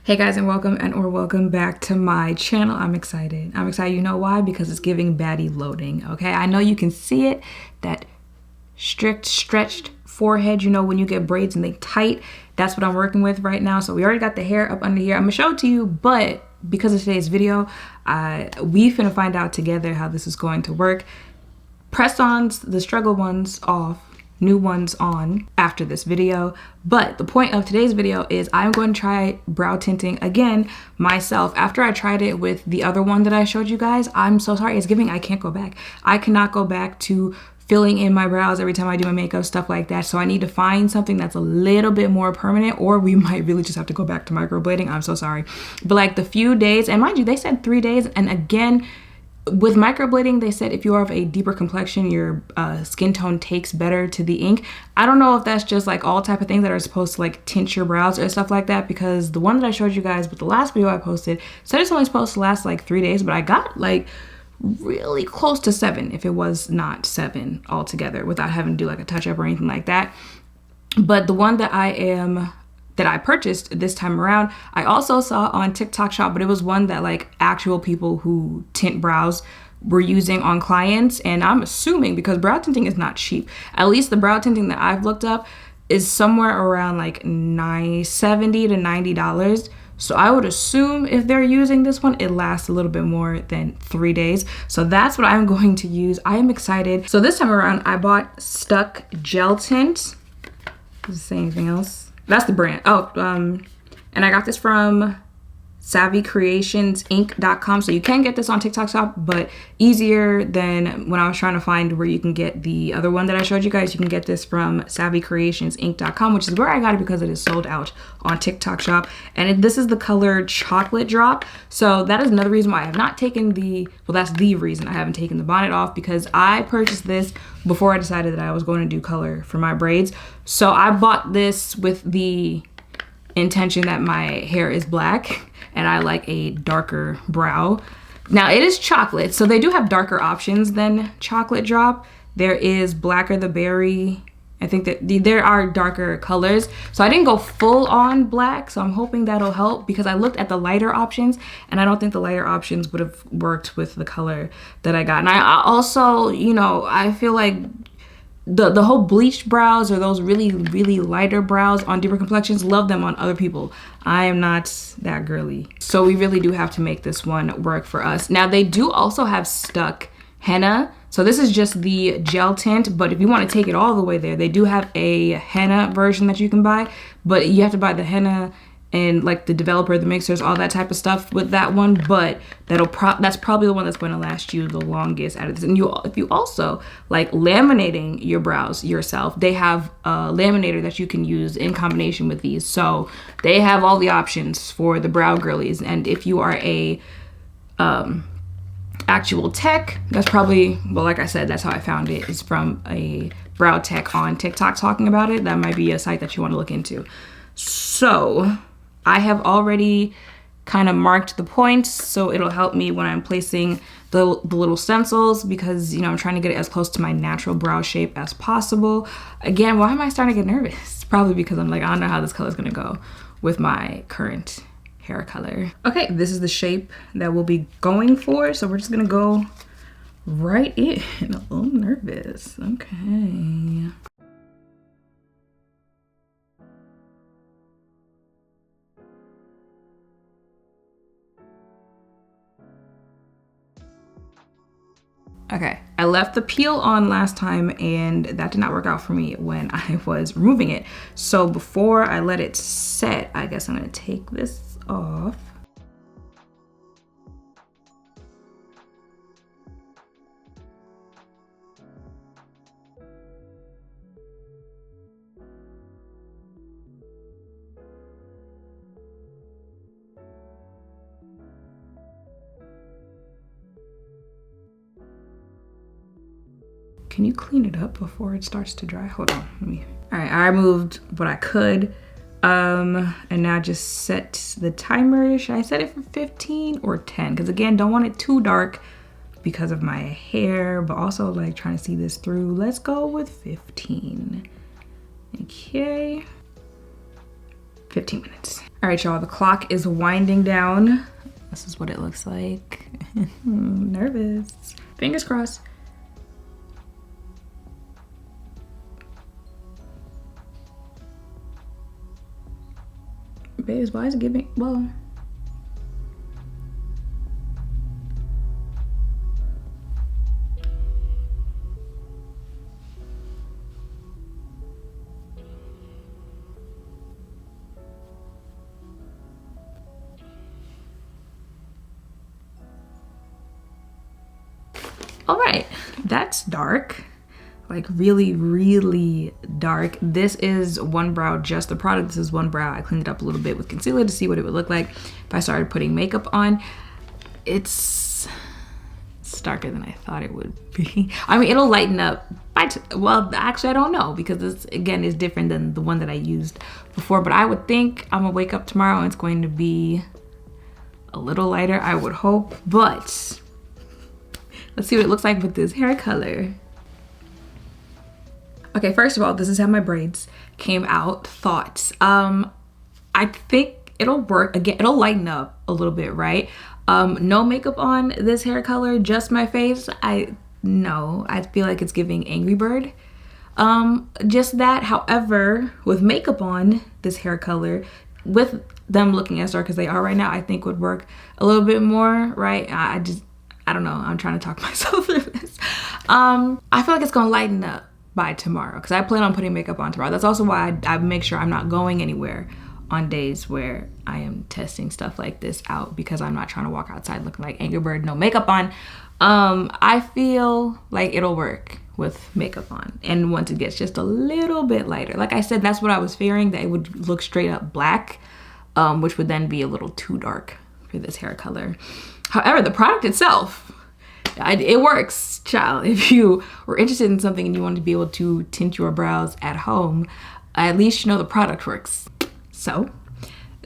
Hey guys, and welcome back to my channel. I'm excited. You know why? Because it's giving baddie loading. Okay, I know you can see it, that strict stretched forehead, you know, when you get braids and they tight. That's what I'm working with right now. So we already got the hair up under here. I'm gonna show it to you, but because of today's video, we finna find out together how this is going to work. Press-ons, the struggle ones off, new ones on after this video. But the point of today's video is I'm going to try brow tinting again myself. After I tried it with the other one that I showed you guys, I'm so sorry, it's giving I can't go back. I cannot go back to filling in my brows every time I do my makeup, stuff like that. So I need to find something that's a little bit more permanent, or we might really just have to go back to microblading. I'm so sorry. But like the few days, and mind you, they said 3 days, and again, with microblading, they said if you are of a deeper complexion, your skin tone takes better to the ink. I don't know if that's just like all type of things that are supposed to like tint your brows or stuff like that, because the one that I showed you guys with the last video I posted said it's only supposed to last like 3 days, but I got like really close to 7, if it was not 7 altogether, without having to do like a touch up or anything like that. But the one that I purchased this time around, I also saw on TikTok shop, but it was one that like actual people who tint brows were using on clients. And I'm assuming, because brow tinting is not cheap, at least the brow tinting that I've looked up is somewhere around like $70 to $90. So I would assume if they're using this one, it lasts a little bit more than 3 days. So that's what I'm going to use. I am excited. So this time around, I bought Stuck Gel Tint. Does it say anything else? That's the brand. And I got this from savvycreationsinc.com. So you can get this on TikTok shop, but easier than when I was trying to find where you can get the other one that I showed you guys. You can get this from savvycreationsinc.com, which is where I got it because it is sold out on TikTok shop. And this is the color Chocolate Drop. So that is another reason why I have not taken that's the reason I haven't taken the bonnet off, because I purchased this before I decided that I was going to do color for my braids. So I bought this with the intention that my hair is black and I like a darker brow. Now it is chocolate, so they do have darker options than Chocolate Drop. There is Blacker the Berry. I think that there are darker colors. So I didn't go full on black, so I'm hoping that'll help, because I looked at the lighter options and I don't think the lighter options would have worked with the color that I got. And I also, you know, I feel like the whole bleached brows, or those really lighter brows on deeper complexions, love them on other people. I am not that girly. So we really do have to make this one work for us. Now they do also have Stuck Henna. So this is just the gel tint, but if you want to take it all the way there, they do have a henna version that you can buy, but you have to buy the henna and like the developer, the mixers, all that type of stuff with that one. But that's probably the one that's going to last you the longest out of this. And if you also like laminating your brows yourself, they have a laminator that you can use in combination with these. So they have all the options for the brow girlies. And if you are a actual tech, that's probably, well, like I said, that's how I found it, is from a brow tech on TikTok talking about it. That might be a site that you want to look into. So I have already kind of marked the points, so it'll help me when I'm placing the little stencils, because, you know, I'm trying to get it as close to my natural brow shape as possible. Again, why am I starting to get nervous? Probably because I'm like, I don't know how this color is going to go with my current hair color. Okay, this is the shape that we'll be going for, so we're just going to go right in. A little nervous. Okay. Okay, I left the peel on last time and that did not work out for me when I was removing it. So before I let it set, I guess I'm gonna take this off. Can you clean it up before it starts to dry? Hold on, all right, I removed what I could. And now just set the timer. Should I set it for 15 or 10? Because again, don't want it too dark because of my hair, but also like trying to see this through. Let's go with 15. Okay. 15 minutes. All right, y'all, the clock is winding down. This is what it looks like. Nervous. Fingers crossed. Babes, why is it giving? Well, all right, that's dark. Like really, really dark. This is one brow, just the product. This is one brow. I cleaned it up a little bit with concealer to see what it would look like if I started putting makeup on. It's darker than I thought it would be. I mean, it'll lighten up. Well, actually, I don't know, because this, again, is different than the one that I used before. But I would think I'm gonna wake up tomorrow and it's going to be a little lighter, I would hope. But let's see what it looks like with this hair color. Okay, first of all, this is how my braids came out. Thoughts. I think it'll work. Again, it'll lighten up a little bit, right? No makeup on this hair color, just my face. I feel like it's giving Angry Bird. Just that. However, with makeup on this hair color, with them looking as dark as they are right now, I think would work a little bit more, right? I don't know. I'm trying to talk myself through this. I feel like it's gonna lighten up by tomorrow, because I plan on putting makeup on tomorrow. That's also why I make sure I'm not going anywhere on days where I am testing stuff like this out, because I'm not trying to walk outside looking like Angry Bird, no makeup on. I feel like it'll work with makeup on, and once it gets just a little bit lighter. Like I said, that's what I was fearing, that it would look straight up black, which would then be a little too dark for this hair color. However, the product itself, it works, child. If you were interested in something and you wanted to be able to tint your brows at home, at least you know the product works. So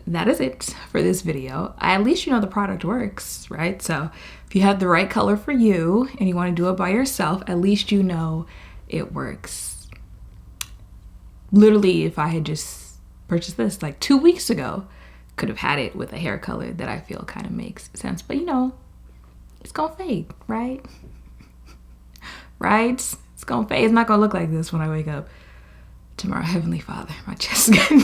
that is it for this video. At least you know the product works, right? So if you have the right color for you and you want to do it by yourself, at least you know it works. Literally, if I had just purchased this like 2 weeks ago, could have had it with a hair color that I feel kind of makes sense. But you know, it's gonna fade, right? Right? It's gonna fade. It's not gonna look like this when I wake up tomorrow. Heavenly Father, my chest is getting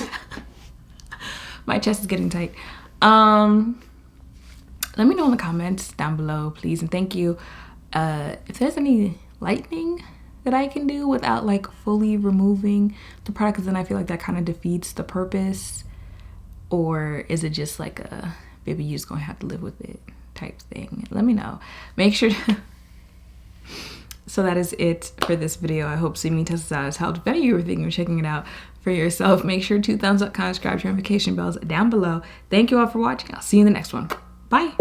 my chest is getting tight. Let me know in the comments down below, please, and thank you. If there's any lightening that I can do without like fully removing the product, because then I feel like that kind of defeats the purpose. Or is it just like a baby, you're just gonna have to live with it type thing? Let me know. Make sure to So that is it for this video. I hope seeing me test this out has helped. If any of you are thinking of checking it out for yourself, make sure to thumbs up, comment, subscribe, notification bells down below. Thank you all for watching. I'll see you in the next one. Bye.